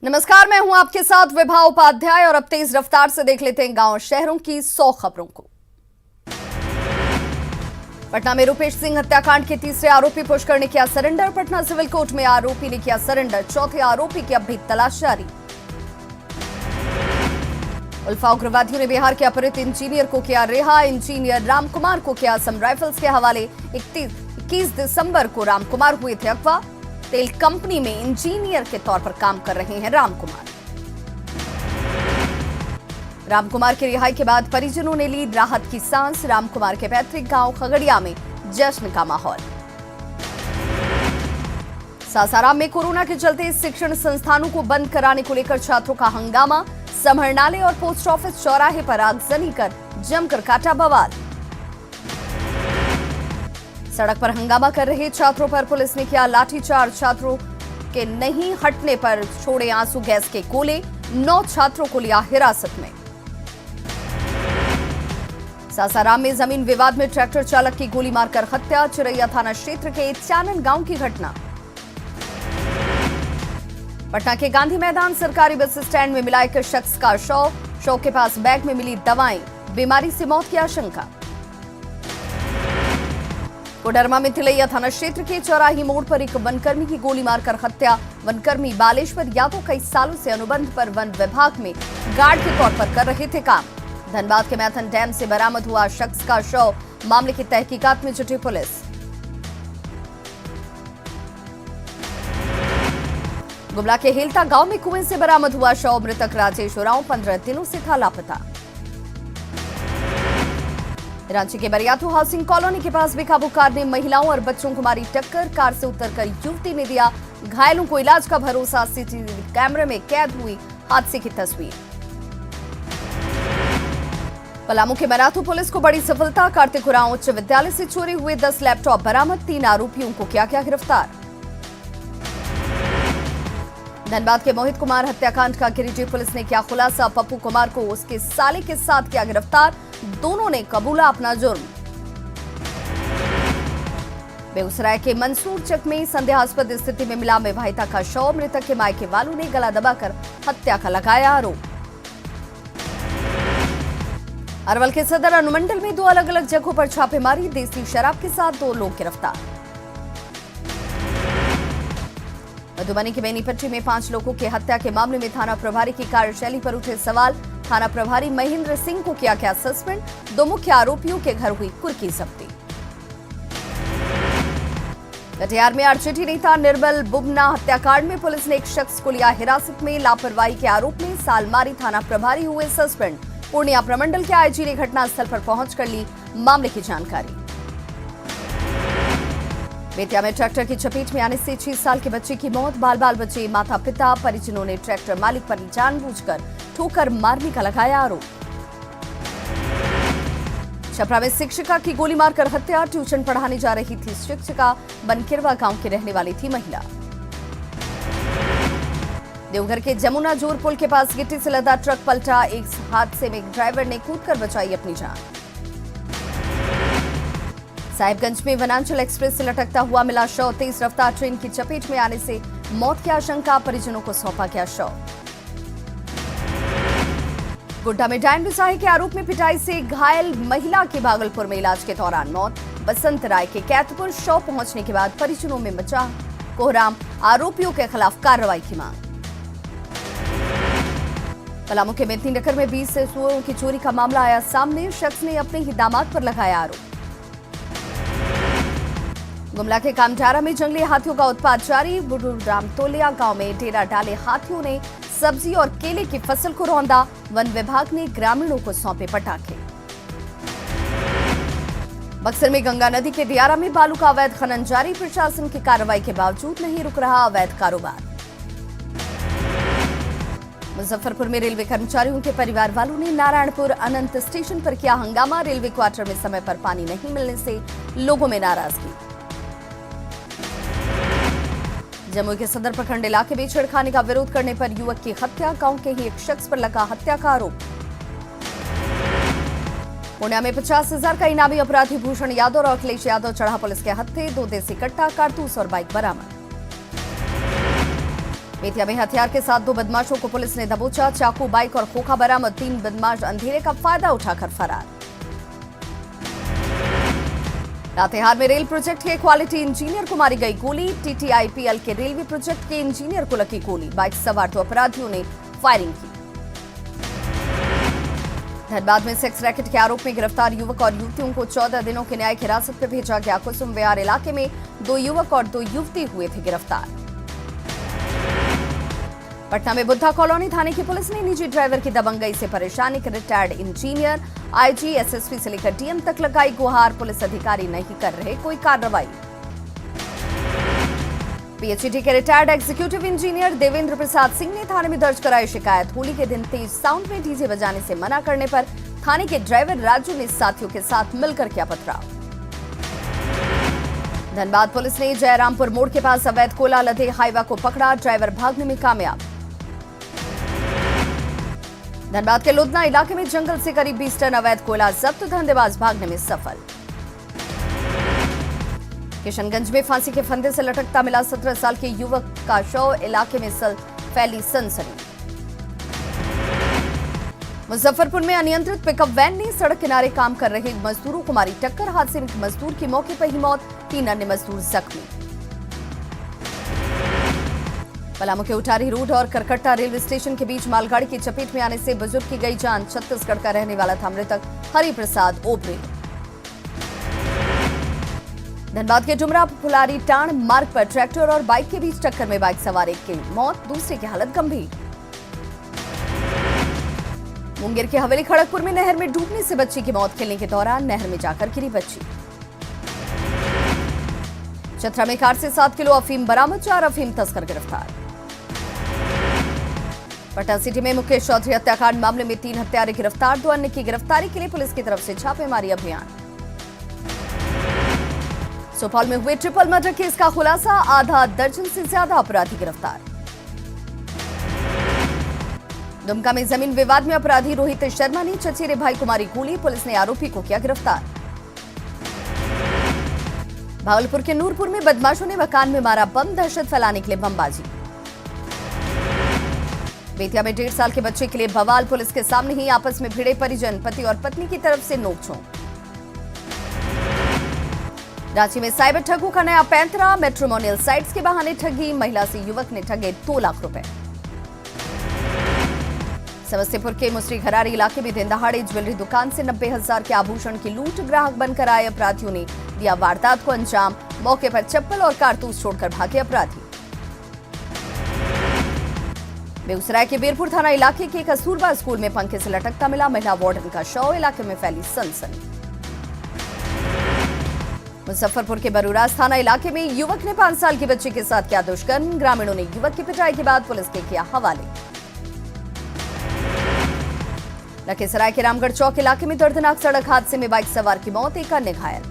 नमस्कार, मैं हूं आपके साथ विभा उपाध्याय और अब तेज रफ्तार से देख लेते हैं गांव शहरों की 100 खबरों को। पटना में रूपेश सिंह हत्याकांड के तीसरे आरोपी पुष्कर ने किया सरेंडर। पटना सिविल कोर्ट में आरोपी ने किया सरेंडर। चौथे आरोपी की अब भी तलाश जारी। उल्फा उग्रवादियों ने बिहार के अपहृत इंजीनियर को किया रिहा। इंजीनियर रामकुमार को किया असम राइफल्स के हवाले। 21 दिसंबर को रामकुमार हुए थे अगवा। तेल कंपनी में इंजीनियर के तौर पर काम कर रहे हैं रामकुमार की रिहाई के बाद परिजनों ने ली राहत की सांस। रामकुमार के पैतृक गांव खगड़िया में जश्न का माहौल। सासाराम में कोरोना के चलते शिक्षण संस्थानों को बंद कराने को लेकर छात्रों का हंगामा। समाहरणालय और पोस्ट ऑफिस चौराहे पर आगजनी कर जमकर काटा बवाल। सड़क पर हंगामा कर रहे छात्रों पर पुलिस ने किया लाठीचार्ज। छात्रों के नहीं हटने पर छोड़े आंसू गैस के गोले। 9 छात्रों को लिया हिरासत में। सासाराम में जमीन विवाद में ट्रैक्टर चालक की गोली मारकर हत्या। चिरैया थाना क्षेत्र के चानन गांव की घटना। पटना के गांधी मैदान सरकारी बस स्टैंड में मिला एक शख्स का शव के पास बैग में मिली दवाएं। बीमारी से मौत की आशंका। कोडरमा में तिलैया थाना क्षेत्र के चौराही मोड़ पर एक वनकर्मी की गोली मारकर हत्या। वनकर्मी बालेश्वर यादव कई सालों से अनुबंध पर वन विभाग में गार्ड के तौर पर कर रहे थे काम। धनबाद के मैथन डैम से बरामद हुआ शख्स का शव। मामले की तहकीकात में जुटी पुलिस। गुमला के हेलता गांव में कुएं से बरामद हुआ शव। मृतक राजेश उरांव 15 दिनों से था लापता। रांची के बरियातू हाउसिंग कॉलोनी के पास बेकाबू कार ने महिलाओं और बच्चों को मारी टक्कर। कार से उतरकर युवती ने दिया घायलों को इलाज का भरोसा। सीसीटीवी कैमरे में कैद हुई हादसे की तस्वीर। पलामू के मराथू पुलिस को बड़ी सफलता। कार्तिक उरांव उच्च विद्यालय से चोरी हुए 10 लैपटॉप बरामद। 3 आरोपियों को किया गया गिरफ्तार। धनबाद के मोहित कुमार हत्याकांड का गिरिडीह पुलिस ने किया खुलासा। पप्पू कुमार को उसके साले के साथ किया गिरफ्तार। दोनों ने कबूला अपना जुर्म। बेगूसराय के मंसूरचक में संदेहास्पद स्थिति में मिला विवाहिता का शव। मृतक के मायके वालों ने गला दबाकर हत्या का लगाया आरोप। अरवल के सदर अनुमंडल में 2 अलग अलग जगहों पर छापेमारी। देसी शराब के साथ 2 लोग गिरफ्तार। मधुबनी की बेनीपट्टी में 5 लोगों की हत्या के मामले में थाना प्रभारी की कार्यशैली पर उठे सवाल। थाना प्रभारी महेंद्र सिंह को किया गया सस्पेंड। 2 मुख्य आरोपियों के घर हुई कुर्की जब्ती। कटिहार में आरजेडी नेता निर्मल बुबना हत्याकांड में पुलिस ने एक शख्स को लिया हिरासत में। लापरवाही के आरोप में सालमारी थाना प्रभारी हुए सस्पेंड। पूर्णिया प्रमंडल के आईजी ने घटनास्थल पर पहुंचकर ली मामले की जानकारी। बेतिया में ट्रैक्टर की चपेट में आने से 6 साल के बच्चे की मौत। बाल बचे। माता पिता परिजनों ने ट्रैक्टर मालिक पर जानबूझकर ठोकर मारने का लगाया आरोप। छपरा में शिक्षिका की गोली मारकर हत्या। ट्यूशन पढ़ाने जा रही थी शिक्षिका। बनकिरवा गांव की रहने वाली थी महिला। देवघर के जमुना जोर पुल के पास गिट्टी से लदा ट्रक पलटा। एक हादसे में ड्राइवर ने कूदकर बचाई अपनी जान। साहिबगंज में वनांचल एक्सप्रेस से लटकता हुआ मिला शव। तेज रफ्तार ट्रेन की चपेट में आने से मौत की आशंका। परिजनों को सौंपा गया शव। गोड्डा में डायन बिसाही के आरोप में पिटाई से घायल महिला की भागलपुर में इलाज के दौरान मौत। बसंत राय के कैथपुर शव पहुंचने के बाद परिजनों में मचा कोहराम। आरोपियों के खिलाफ कार्रवाई की मांग। पलामू के मेथनी नगर में 20 से सुअरों की चोरी का मामला आया सामने। शख्स ने अपने ही दामाद पर लगाया आरोप। गुमला के कामजारा में जंगली हाथियों का उत्पात जारी। बुडू रामतोलिया गांव में डेरा डाले हाथियों ने सब्जी और केले की फसल को रौंदा। वन विभाग ने ग्रामीणों को सौंपे पटाखे। बक्सर में गंगा नदी के दियारा में बालू का अवैध खनन जारी। प्रशासन की कार्रवाई के बावजूद नहीं रुक रहा अवैध कारोबार। मुजफ्फरपुर में रेलवे कर्मचारियों के परिवार वालों ने नारायणपुर अनंत स्टेशन पर किया हंगामा। रेलवे क्वार्टर में समय पर पानी नहीं मिलने से लोगों में नाराजगी। जमुई के सदर प्रखंड इलाके में छेड़खानी का विरोध करने पर युवक की हत्या। गांव के ही एक शख्स पर लगा हत्या का आरोप। पुणे में 50,000 का इनामी अपराधी भूषण यादव और अखिलेश यादव चढ़ा पुलिस के हत्थे। 2 देसी कट्टा, कारतूस और बाइक बरामद। बेतिया में हथियार के साथ 2 बदमाशों को पुलिस ने दबोचा। चाकू, बाइक और खोखा बरामद। 3 बदमाश अंधेरे का फायदा उठाकर फरार। लातेहार में रेल प्रोजेक्ट के क्वालिटी इंजीनियर को मारी गई गोली। टीटीआईपीएल के रेलवे प्रोजेक्ट के इंजीनियर को लगी गोली। बाइक सवार 2 अपराधियों ने फायरिंग की। धनबाद में सेक्स रैकेट के आरोप में गिरफ्तार युवक और युवतियों को 14 दिनों की न्यायिक हिरासत में भेजा गया। कुसुम विहार इलाके में 2 युवक और 2 युवती हुए थे गिरफ्तार। पटना में बुद्धा कॉलोनी थाने की पुलिस ने निजी ड्राइवर की दबंगई से परेशान एक रिटायर्ड इंजीनियर, आईजी, एसएसपी से लेकर डीएम तक लगाई गुहार। पुलिस अधिकारी नहीं कर रहे कोई कार्रवाई। पीएचईडी के retired executive engineer Devendra Prasad Singh ने थाने में दर्ज कराई शिकायत। होली के दिन तेज साउंड में डीजे बजाने से मना करने पर थाने के ड्राइवर राजू ने साथियों के साथ मिलकर किया पथराव। धनबाद पुलिस ने जयरामपुर मोड़ के पास अवैध कोयला लदे हाईवा को पकड़ा। ड्राइवर भागने में कामयाब। धनबाद के लुधना इलाके में जंगल से करीब 20 टन अवैध कोयला जब्त। धंधेबाज भागने में सफल। किशनगंज में फांसी के फंदे से लटकता मिला 17 साल के युवक का शव। इलाके में फैली सनसनी। मुजफ्फरपुर में अनियंत्रित पिकअप वैन ने सड़क किनारे काम कर रहे मजदूरों को मारी टक्कर। हादसे में मजदूर की मौके पर ही मौत। 3 अन्य मजदूर जख्मी। पलामू के उटारी रोड और करकट्टा रेलवे स्टेशन के बीच मालगाड़ी की चपेट में आने से बुजुर्ग की गई जान। छत्तीसगढ़ का रहने वाला था मृतक हरिप्रसाद ओबरे। धनबाद के डुमरा फुलारी टाण मार्ग पर ट्रैक्टर और बाइक के बीच टक्कर में बाइक सवार एक की मौत, दूसरे की हालत गंभीर। मुंगेर के हवेली खड़गपुर में नहर में डूबने से बच्ची की मौत। खेलने के दौरान नहर में जाकर गिरी बच्ची। चतरा में कार से 7 किलो अफीम बरामद। 4 अफीम तस्कर गिरफ्तार। पटना सिटी में मुकेश चौधरी हत्याकांड मामले में 3 हत्यारे गिरफ्तार। 2 अन्य की गिरफ्तारी के लिए पुलिस की तरफ से छापेमारी अभियान। सुपौल में हुए ट्रिपल मर्डर केस का खुलासा। आधा दर्जन से ज्यादा अपराधी गिरफ्तार। दुमका में जमीन विवाद में अपराधी रोहित शर्मा ने चचेरे भाई को मारी गोली। पुलिस ने आरोपी को किया गिरफ्तार। भागलपुर के नूरपुर में बदमाशों ने मकान में मारा बम। दहशत फैलाने के लिए बमबाजी। बेतिया में 1.5 साल के बच्चे के लिए बवाल। पुलिस के सामने ही आपस में भिड़े परिजन। पति और पत्नी की तरफ से नोकझोंक। रांची में साइबर ठगों का नया पैंतरा। मैट्रिमोनियल साइट्स के बहाने ठगी। महिला से युवक ने ठगे 2 लाख रुपए। समस्तीपुर के मुसरी घरारी इलाके में दिन दहाड़े ज्वेलरी दुकान से 90,000 के आभूषण की लूट। ग्राहक बनकर आए अपराधियों ने दिया वारदात को अंजाम। मौके पर चप्पल और कारतूस छोड़कर भागे अपराधी। बेगूसराय के वीरपुर थाना इलाके के कस्तूरबा स्कूल में पंखे से लटकता मिला महिला वार्डन का शव। इलाके में फैली सनसनी। मुजफ्फरपुर के बरूराज थाना इलाके में युवक ने 5 साल की बच्ची के साथ किया दुष्कर्म। ग्रामीणों ने युवक की पिटाई के बाद पुलिस के किया हवाले। लखीसराय के रामगढ़ चौक इलाके में दर्दनाक सड़क हादसे में बाइक सवार की मौत। एक अन्य घायल।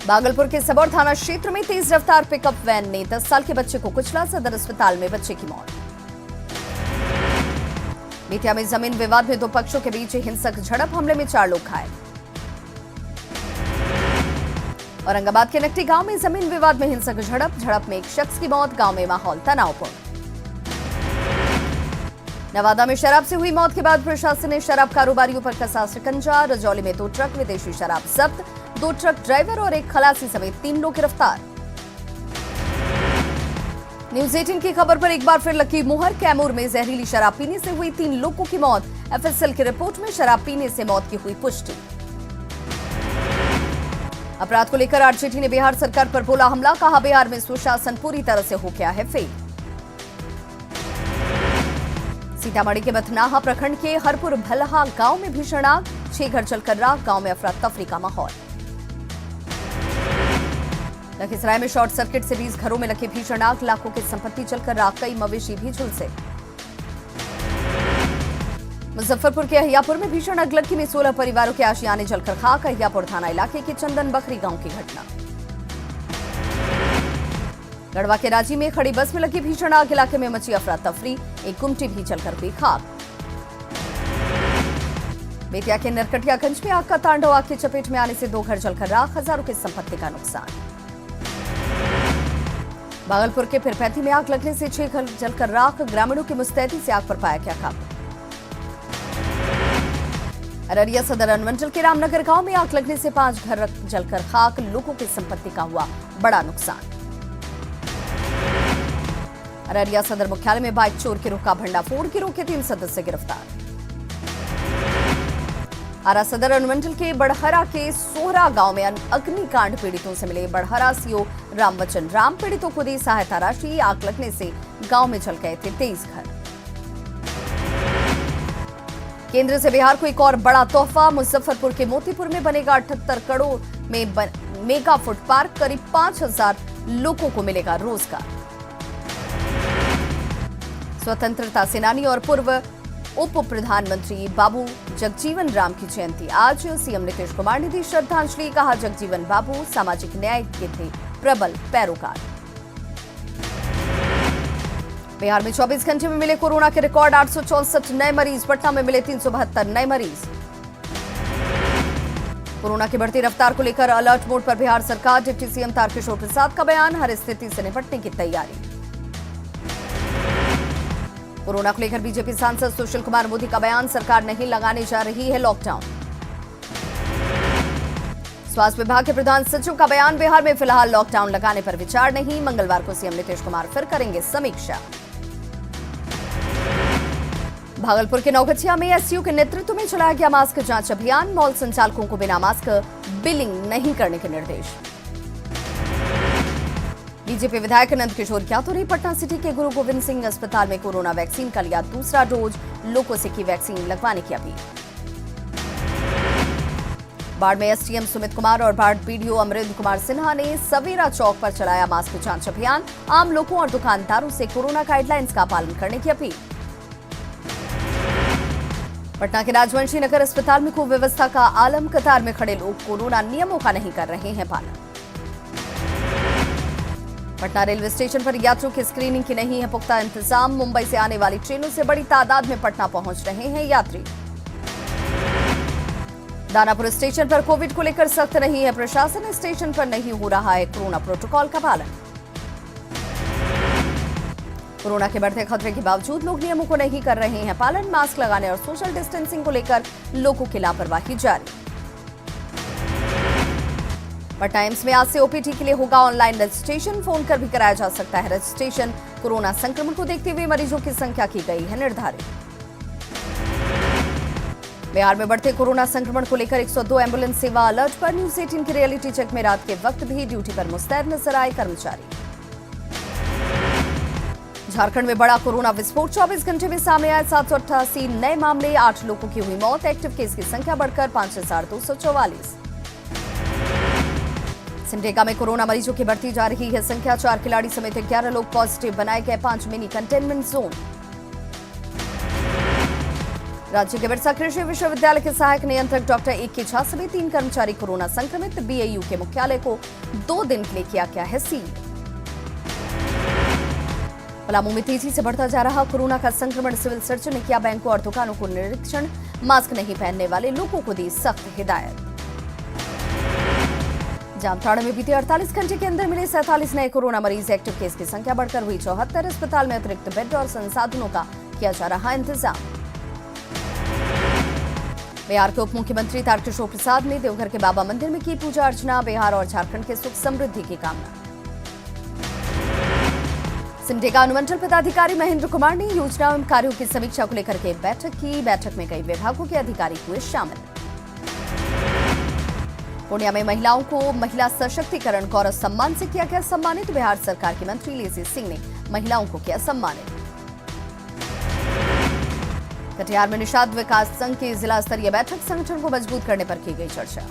भागलपुर के सबौर थाना क्षेत्र में तेज रफ्तार पिकअप वैन ने 10 साल के बच्चे को कुचला। सदर अस्पताल में बच्चे की मौत। बेतिया में जमीन विवाद में 2 पक्षों के बीच हिंसक झड़प। हमले में 4 लोग घायल। औरंगाबाद के नकटी गांव में जमीन विवाद में हिंसक झड़प में एक शख्स की मौत। गांव में माहौल तनावपूर्ण। नवादा में शराब से हुई मौत के बाद प्रशासन ने शराब कारोबारियों पर कसा शिकंजा। रजौली में 2 ट्रक विदेशी शराब जब्त। 2 ट्रक ड्राइवर और एक खलासी समेत 3 लोग गिरफ्तार। न्यूज 18 की खबर पर एक बार फिर लगी मुहर। कैमूर में जहरीली शराब पीने से हुई 3 लोगों की मौत। एफएसएल की रिपोर्ट में शराब पीने से मौत की हुई पुष्टि। अपराध को लेकर आरजेडी ने बिहार सरकार पर बोला हमला। कहा बिहार में सुशासन पूरी तरह से हो गया है फेल। सीतामढ़ी के बथनाहा प्रखंड के हरपुर भलहा गांव में भीषण आग। 6 घर जलकर राख। गांव में अफरा तफरी का माहौल। लखीसराय में शॉर्ट सर्किट से 20 घरों में लगी भीषण आग। लाखों की संपत्ति जलकर राख। कई मवेशी भी झुलसे। मुजफ्फरपुर के अहियापुर में भीषण अगलगी में 16 परिवारों के आशियाने जलकर खाक। अहियापुर थाना इलाके के चंदन बखरी गांव की घटना। गढ़वा के रांची में खड़ी बस में लगी भीषण आग। इलाके में मची अफरा तफरी। एक गुमटी भी जलकर हुई खाक। बेतिया के नरकटियागंज में आग का तांडव। आग की चपेट में आने से 2 घर जलकर राख। हजारों की संपत्ति का नुकसान। भागलपुर के फिरपैती में आग लगने से 6 घर जलकर राख, ग्रामीणों की मुस्तैदी से आग पर पाया गया काबू। अररिया सदर अनुमंडल के रामनगर गांव में आग लगने से 5 घर जलकर खाक, लोगों की संपत्ति का हुआ बड़ा नुकसान। अररिया सदर मुख्यालय में बाइक चोर गिरोह का भंडाफोड़, गिरोह के 3 सदस्य गिरफ्तार। आरा सदर अनुमंडल के बड़हरा के सोहरा गांव में अग्निकांड पीड़ितों से मिले बड़हरा सीओ रामवचन राम, पीड़ितों को दी सहायता राशि। आग लगने से गांव में जल गए थे 23 घर। केंद्र से बिहार को एक और बड़ा तोहफा, मुजफ्फरपुर के मोतीपुर में बनेगा 78 करोड़ में मेगा फूड पार्क, करीब 5000 लोगों को मिलेगा रोजगार। स्वतंत्रता सेनानी और पूर्व उप प्रधानमंत्री बाबू जगजीवन राम की जयंती आज, सीएम नीतीश कुमार ने दी श्रद्धांजलि। कहा, जगजीवन बाबू सामाजिक न्याय के थे प्रबल पैरोकार। बिहार में 24 घंटे में मिले कोरोना के रिकॉर्ड 864 नए मरीज, पटना में मिले 372 नए मरीज। कोरोना की बढ़ती रफ्तार को लेकर अलर्ट मोड पर बिहार सरकार, डिप्टी सीएम तारकिशोर प्रसाद का बयान, हर स्थिति से निपटने की तैयारी। कोरोना को लेकर बीजेपी सांसद सुशील कुमार मोदी का बयान, सरकार नहीं लगाने जा रही है लॉकडाउन। स्वास्थ्य विभाग के प्रधान सचिव का बयान, बिहार में फिलहाल लॉकडाउन लगाने पर विचार नहीं, मंगलवार को सीएम नीतीश कुमार फिर करेंगे समीक्षा। भागलपुर के नौगछिया में एसयू के नेतृत्व में चलाया गया मास्क जांच अभियान, मॉल संचालकों को बिना मास्क बिलिंग नहीं करने के निर्देश। बीजेपी विधायक नंदकिशोर यादव ने पटना सिटी के गुरु गोविंद सिंह अस्पताल में कोरोना वैक्सीन का लिया दूसरा डोज, लोगों से की वैक्सीन लगवाने की अपील। बाढ़ में एसडीएम सुमित कुमार और बाढ़ बीडीओ अमरिंदर कुमार सिन्हा ने सवेरा चौक पर चलाया मास्क जांच अभियान, आम लोगों और दुकानदारों से कोरोना गाइडलाइंस का पालन करने की अपील। पटना के राजवंशी नगर अस्पताल में कुव्यवस्था का आलम, कतार में खड़े लोग कोरोना नियमों का नहीं कर रहे हैं पालन। पटना रेलवे स्टेशन पर यात्रियों की स्क्रीनिंग की नहीं है पुख्ता इंतजाम, मुंबई से आने वाली ट्रेनों से बड़ी तादाद में पटना पहुंच रहे हैं यात्री। दानापुर स्टेशन पर कोविड को लेकर सख्त नहीं है प्रशासन, स्टेशन पर नहीं हो रहा है कोरोना प्रोटोकॉल का पालन। कोरोना के बढ़ते खतरे के बावजूद लोग नियमों को नहीं कर रहे हैं पालन, मास्क लगाने और सोशल डिस्टेंसिंग को लेकर लोगों की लापरवाही जारी। पटना एम्स में आज से ओपीडी के लिए होगा ऑनलाइन रजिस्ट्रेशन, फोन कर भी कराया जा सकता है रजिस्ट्रेशन। कोरोना संक्रमण को देखते हुए मरीजों की संख्या की गई है निर्धारित। बिहार में बढ़ते कोरोना संक्रमण को लेकर 102 एम्बुलेंस सेवा अलर्ट पर, न्यूज 18 की रियलिटी चेक में रात के वक्त भी ड्यूटी पर मुस्तैद नजर आए कर्मचारी। झारखंड में बड़ा कोरोना विस्फोट, 24 घंटे में सामने आए 788 नए मामले, 8 लोगों की हुई मौत, एक्टिव केस की संख्या बढ़कर 5244। सिमडेगा में कोरोना मरीजों की बढ़ती जा रही है संख्या, 4 खिलाड़ी समेत 11 लोग पॉजिटिव, बनाए गए 5 मिनी कंटेनमेंट जोन। राज्य के बिरसा कृषि विश्वविद्यालय के सहायक नियंत्रक डॉक्टर ए के झा समेत 3 कर्मचारी कोरोना संक्रमित, बीएयू के मुख्यालय को 2 दिन के लिए किया गया है सील। पलामू में तेजी से बढ़ता जा रहा कोरोना का संक्रमण, सिविल सर्जन ने किया बैंकों और दुकानों को निरीक्षण, मास्क नहीं पहनने वाले लोगों को दी सख्त हिदायत। जामताड़ा में बीते 48 घंटे के अंदर मिले 47 नए कोरोना मरीज, एक्टिव केस की संख्या बढ़कर हुई 74। अस्पताल में अतिरिक्त बेड और संसाधनों का किया जा रहा इंतजाम। बिहार के उप मुख्यमंत्री तारकिशोर प्रसाद ने देवघर के बाबा मंदिर में की पूजा अर्चना, बिहार और झारखंड के सुख समृद्धि की कामना। सिमडेगा अनुमंडल पदाधिकारी महेंद्र कुमार ने योजना एवं कार्यों की समीक्षा को लेकर के बैठक की, बैठक में कई विभागों के अधिकारी हुए शामिल। पूर्णिया में महिलाओं को महिला सशक्तिकरण गौरव सम्मान से किया गया सम्मानित, बिहार सरकार की मंत्री लेसी सिंह ने महिलाओं को किया सम्मानित। कटिहार में निषाद विकास संघ की जिला स्तरीय बैठक, संगठन को मजबूत करने पर की गई चर्चा।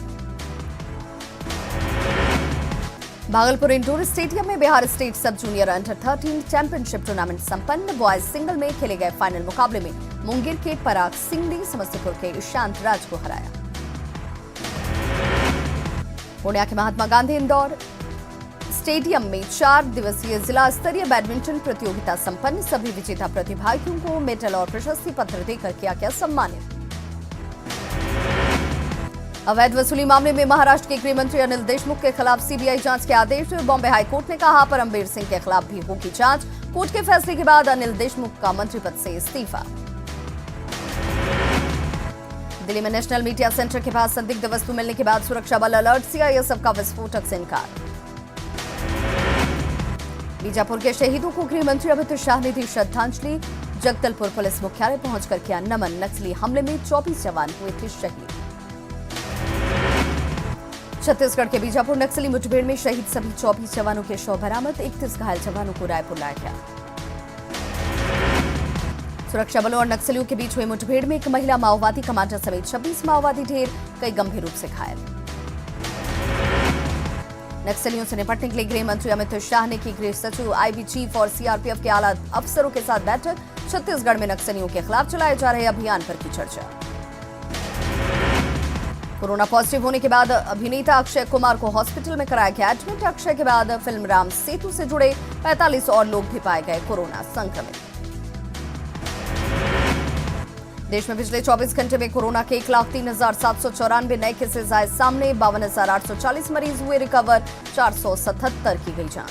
भागलपुर इंडोर स्टेडियम में बिहार स्टेट सब जूनियर अंडर 13 चैंपियनशिप टूर्नामेंट संपन्न, बॉयज सिंगल में खेले गए फाइनल मुकाबले में मुंगेर के पराग सिंह ने समस्तीपुर के ईशांत राज को हराया। पूर्णिया के महात्मा गांधी इंडोर स्टेडियम में 4 दिवसीय जिला स्तरीय बैडमिंटन प्रतियोगिता संपन्न, सभी विजेता प्रतिभागियों को मेडल और प्रशस्ति पत्र देकर किया गया सम्मानित। अवैध वसूली मामले में महाराष्ट्र के गृह मंत्री अनिल देशमुख के खिलाफ सीबीआई जांच के आदेश। बॉम्बे हाईकोर्ट ने कहा परमबीर सिंह के खिलाफ भी होगी जांच। कोर्ट के फैसले के बाद अनिल देशमुख का मंत्री पद से इस्तीफा। दिल्ली में नेशनल मीडिया सेंटर के पास संदिग्ध वस्तु मिलने के बाद सुरक्षा बल अलर्ट। सीआईएसएफ का विस्फोटक से इनकार। बीजापुर के शहीदों को गृह मंत्री अमित शाह ने दी श्रद्धांजलि। जगदलपुर पुलिस मुख्यालय पहुंचकर किया नमन। नक्सली हमले में 24 जवान हुए थे शहीद। छत्तीसगढ़ के बीजापुर नक्सली मुठभेड़ में शहीद सभी 24 जवानों के शव बरामद। 31 घायल जवानों को रायपुर लाया गया। सुरक्षा बलों और नक्सलियों के बीच हुई मुठभेड़ में एक महिला माओवादी कमांडर समेत 26 माओवादी ढेर, कई गंभीर रूप से घायल। नक्सलियों से निपटने के लिए गृह मंत्री अमित शाह ने की गृह सचिव, आईबी चीफ और सीआरपीएफ के आला अफसरों के साथ बैठक। छत्तीसगढ़ में नक्सलियों के खिलाफ चलाए जा रहे अभियान पर की चर्चा। कोरोना पॉजिटिव होने के बाद अभिनेता अक्षय कुमार को हॉस्पिटल में कराया गया एडमिट। अक्षय के बाद फिल्म राम सेतु से जुड़े 45 और लोग भी पाए गए कोरोना संक्रमित। देश में पिछले 24 घंटे में कोरोना के 1,03,794 नए केसेस आए सामने। 52,840 मरीज हुए रिकवर। 477 की गई जान।